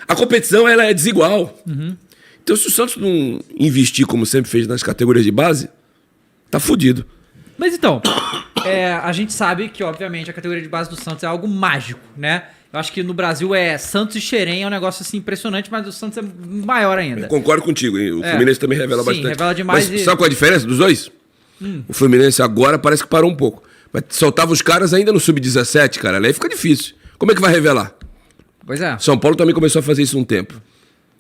A competição ela é desigual. Então, se o Santos não investir como sempre fez nas categorias de base, tá fudido. Mas então, a gente sabe que, obviamente, a categoria de base do Santos é algo mágico, né? Eu acho que no Brasil Santos e Xerém é um negócio assim impressionante, mas o Santos é maior ainda. Eu concordo contigo, hein? O Fluminense também revela bastante. Revela demais. Mas sabe qual é a diferença dos dois? O Fluminense agora parece que parou um pouco. Mas soltava os caras ainda no Sub-17, cara. Aí fica difícil. Como é que vai revelar? Pois é. São Paulo também começou a fazer isso um tempo.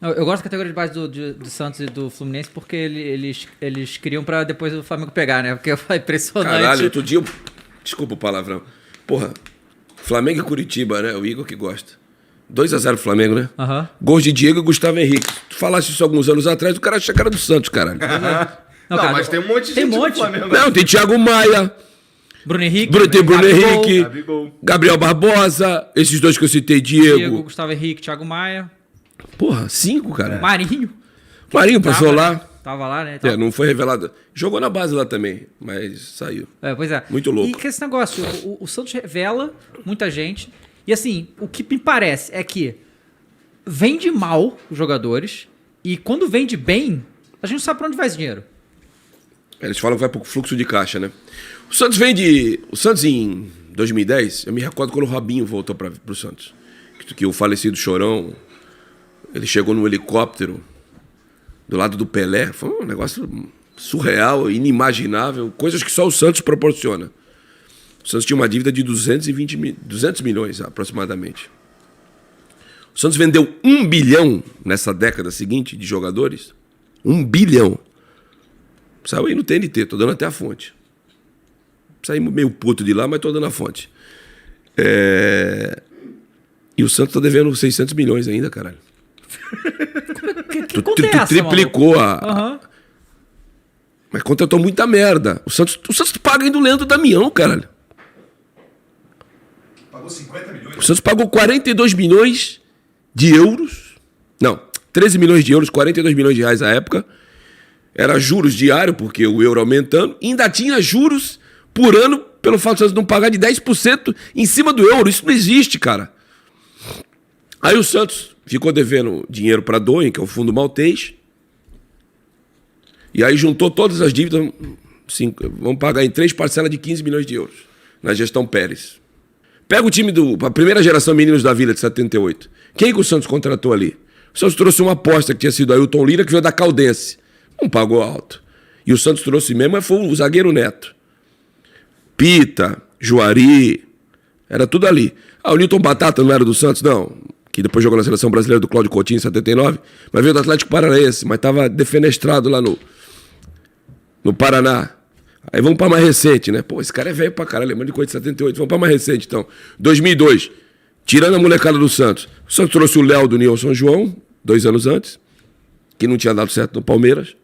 Eu gosto da categoria de base do Santos e do Fluminense porque eles criam pra depois o Flamengo pegar, né? Porque é impressionante. Caralho, outro dia... Desculpa o palavrão. Porra, Flamengo e Curitiba, né? O Igor que gosta. 2-0 Flamengo, né? Gols de Diego e Gustavo Henrique. Tu falasse isso alguns anos atrás, o cara achava que era do Santos, caralho. Não, cara, mas tem um monte de gente do Flamengo. Não, tem Thiago Maia. Bruno Henrique. Tem Bruno Henrique. Gabriel Barbosa. Esses dois que eu citei, Diego. Gustavo Henrique, Thiago Maia. Porra, 5, cara. Marinho. Marinho passou lá. Tava lá, né? Não foi revelado. Jogou na base lá também, mas saiu. Pois é. Muito louco. E que esse negócio, o Santos revela muita gente. E assim, o que me parece é que vende mal os jogadores e quando vende bem, a gente não sabe pra onde vai esse dinheiro. Eles falam que vai pro fluxo de caixa, né? O Santos em 2010, eu me recordo quando o Robinho voltou pro Santos. Que o falecido Chorão, ele chegou num helicóptero do lado do Pelé. Foi um negócio surreal, inimaginável, coisas que só o Santos proporciona. O Santos tinha uma dívida de 200 milhões aproximadamente. O Santos vendeu 1 bilhão nessa década seguinte de jogadores. 1 bilhão. Saiu aí no TNT, tô dando até a fonte. Saí meio puto de lá, mas tô dando a fonte. E o Santos tá devendo 600 milhões ainda, caralho. Tu triplicou Mas contratou muita merda. O Santos paga ainda o Leandro Damião, caralho. Pagou 50 milhões. O Santos pagou 42 milhões de euros. Não, 13 milhões de euros, 42 milhões de reais à época. Era juros diário, porque o euro aumentando. E ainda tinha juros por ano, pelo fato de o Santos não pagar de 10% em cima do euro. Isso não existe, cara. Aí o Santos ficou devendo dinheiro para a Doen, que é o fundo maltês. E aí juntou todas as dívidas. Vamos pagar em 3 parcelas de 15 milhões de euros na gestão Pérez. Pega o time a primeira geração Meninos da Vila de 78. Quem que o Santos contratou ali? O Santos trouxe uma aposta que tinha sido Ailton Lira, que veio da Caldense. Não pagou alto. E o Santos trouxe mesmo, mas foi o zagueiro Neto. Pita, Juari, era tudo ali. O Newton Batata não era do Santos, não. Que depois jogou na seleção brasileira do Cláudio Coutinho em 79. Mas veio do Atlético Paranaense, mas estava defenestrado lá no Paraná. Aí vamos para mais recente, né? Pô, esse cara é velho pra caralho, lembrando de coisa de 78. Vamos para mais recente, então. 2002, tirando a molecada do Santos. O Santos trouxe o Léo do União São João, 2 anos antes, que não tinha dado certo no Palmeiras.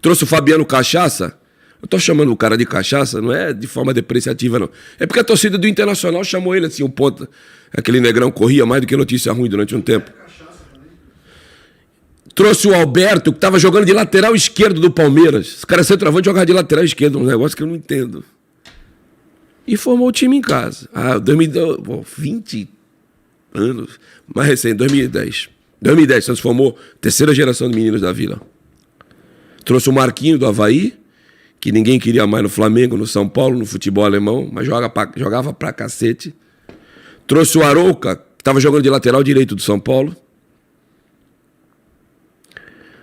Trouxe o Fabiano Cachaça. Eu tô chamando o cara de cachaça, não é de forma depreciativa, não. É porque a torcida do Internacional chamou ele assim, um ponto. Aquele negrão corria mais do que notícia ruim durante um tempo. Trouxe o Alberto, que estava jogando de lateral esquerdo do Palmeiras. Esse cara é centroavante, jogava de lateral esquerdo, um negócio que eu não entendo. E formou o time em casa. 20 anos. Mais recente, 2010. 2010, Santos formou a terceira geração de meninos da Vila. Trouxe o Marquinho do Avaí, que ninguém queria mais no Flamengo, no São Paulo, no futebol alemão, mas jogava pra cacete. Trouxe o Arouca, que estava jogando de lateral direito do São Paulo.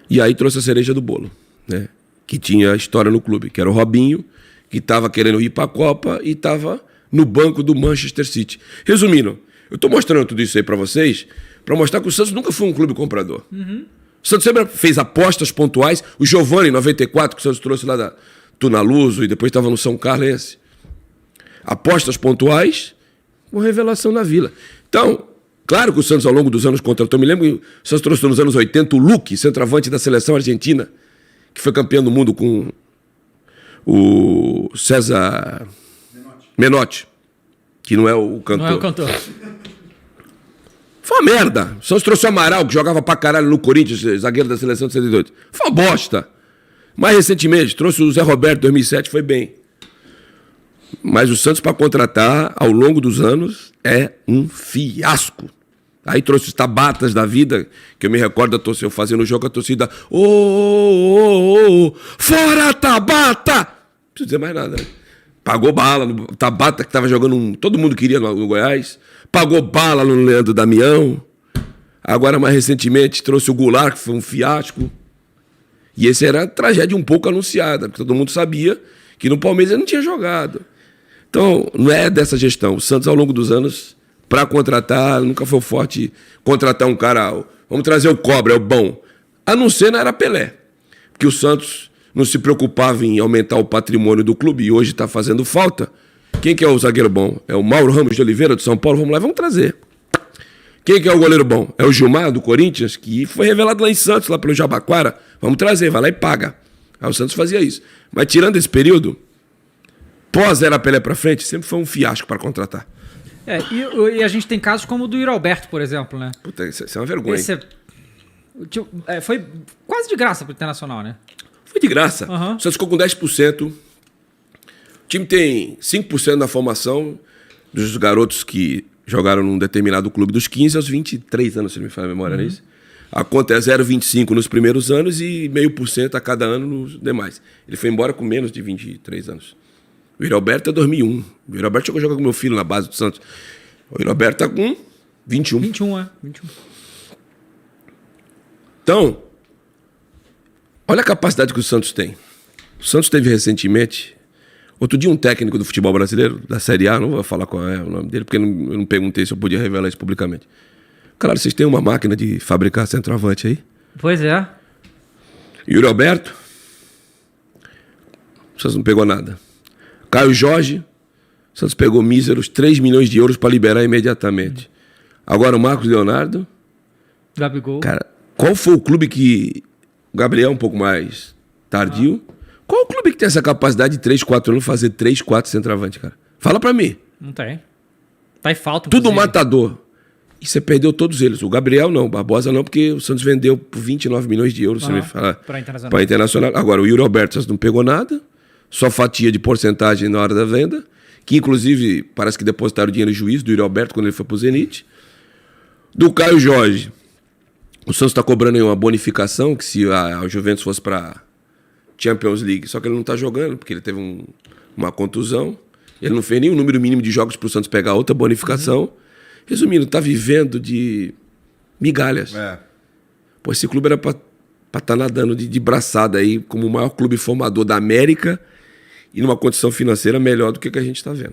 E aí trouxe a cereja do bolo, né? Que tinha história no clube, que era o Robinho, que estava querendo ir para a Copa e estava no banco do Manchester City. Resumindo, eu estou mostrando tudo isso aí para vocês, para mostrar que o Santos nunca foi um clube comprador. O Santos sempre fez apostas pontuais. O Giovani, em 94, que o Santos trouxe lá da Tunaluso e depois estava no São Carlos. Apostas pontuais com revelação na Vila. Então, claro que o Santos ao longo dos anos contratou. Me lembro que o Santos trouxe nos anos 80 o Luque, centroavante da seleção argentina, que foi campeão do mundo com o César Menotti, que não é o cantor. Não é o cantor. Foi uma merda. O Santos trouxe o Amaral, que jogava pra caralho no Corinthians, zagueiro da seleção de 78. Foi uma bosta. Mais recentemente, trouxe o Zé Roberto, 2007, foi bem. Mas o Santos, para contratar, ao longo dos anos, é um fiasco. Aí trouxe os Tabatas da vida, que eu me recordo da torcida, eu fazendo o jogo, a torcida, ô, fora Tabata! Não preciso dizer mais nada, né? Pagou bala no Tabata, que estava jogando, todo mundo queria no Goiás. Pagou bala no Leandro Damião. Agora, mais recentemente, trouxe o Goulart, que foi um fiasco. E esse era a tragédia um pouco anunciada, porque todo mundo sabia que no Palmeiras ele não tinha jogado. Então, não é dessa gestão. O Santos, ao longo dos anos, para contratar, nunca foi forte contratar um cara, vamos trazer o Cobra, é o bom. A não ser na era Pelé. Porque o Santos não se preocupava em aumentar o patrimônio do clube e hoje está fazendo falta. Quem que é o zagueiro bom? É o Mauro Ramos de Oliveira, do São Paulo? Vamos lá, vamos trazer. Quem que é o goleiro bom? É o Gilmar, do Corinthians, que foi revelado lá em Santos, lá pelo Jabaquara. Vamos trazer, vai lá e paga. Aí o Santos fazia isso. Mas tirando esse período, pós-era Pelé pra frente, sempre foi um fiasco para contratar. E a gente tem casos como o do Yuri Alberto, por exemplo, né? Puta, isso é uma vergonha. Foi quase de graça pro Internacional, né? Foi de graça. O Santos ficou com 10%. O time tem 5% da formação dos garotos que jogaram num determinado clube dos 15 aos 23 anos, se não me falha a memória, não é isso? A conta é 0,25 nos primeiros anos e 0,5% a cada ano nos demais. Ele foi embora com menos de 23 anos. O Yuri Alberto é 2001. O Yuri Alberto chegou a jogar com meu filho na base do Santos. O Yuri Alberto está com 21. 21. Então, olha a capacidade que o Santos tem. O Santos teve recentemente... Outro dia um técnico do futebol brasileiro, da Série A, não vou falar qual é o nome dele, porque eu não perguntei se eu podia revelar isso publicamente. Claro, vocês têm uma máquina de fabricar centroavante aí? Pois é. Yuri Alberto, o Santos não pegou nada. Caio Jorge, o Santos pegou míseros 3 milhões de euros para liberar imediatamente. Agora o Marcos Leonardo. Gabigol. Cara, qual foi o clube que... O Gabriel um pouco mais tardio. Qual o clube que tem essa capacidade de 3, 4 anos fazer 3, 4 centroavante, cara? Fala pra mim. Não tem. Tá em falta. Tudo matador. E você perdeu todos eles. O Gabriel não, o Barbosa não, porque o Santos vendeu por 29 milhões de euros, você me fala. Pra Internacional. Agora, o Yuri Alberto, o Santos não pegou nada, só fatia de porcentagem na hora da venda, que inclusive parece que depositaram dinheiro em juízo do Yuri Alberto quando ele foi pro Zenit. Do Caio Jorge, o Santos está cobrando aí uma bonificação, que se a Juventus fosse para Champions League, só que ele não está jogando, porque ele teve uma contusão. Ele não fez nem o número mínimo de jogos para o Santos pegar outra bonificação. Resumindo, está vivendo de migalhas. Pô, esse clube era para estar nadando de braçada aí como o maior clube formador da América e numa condição financeira melhor do que a gente está vendo.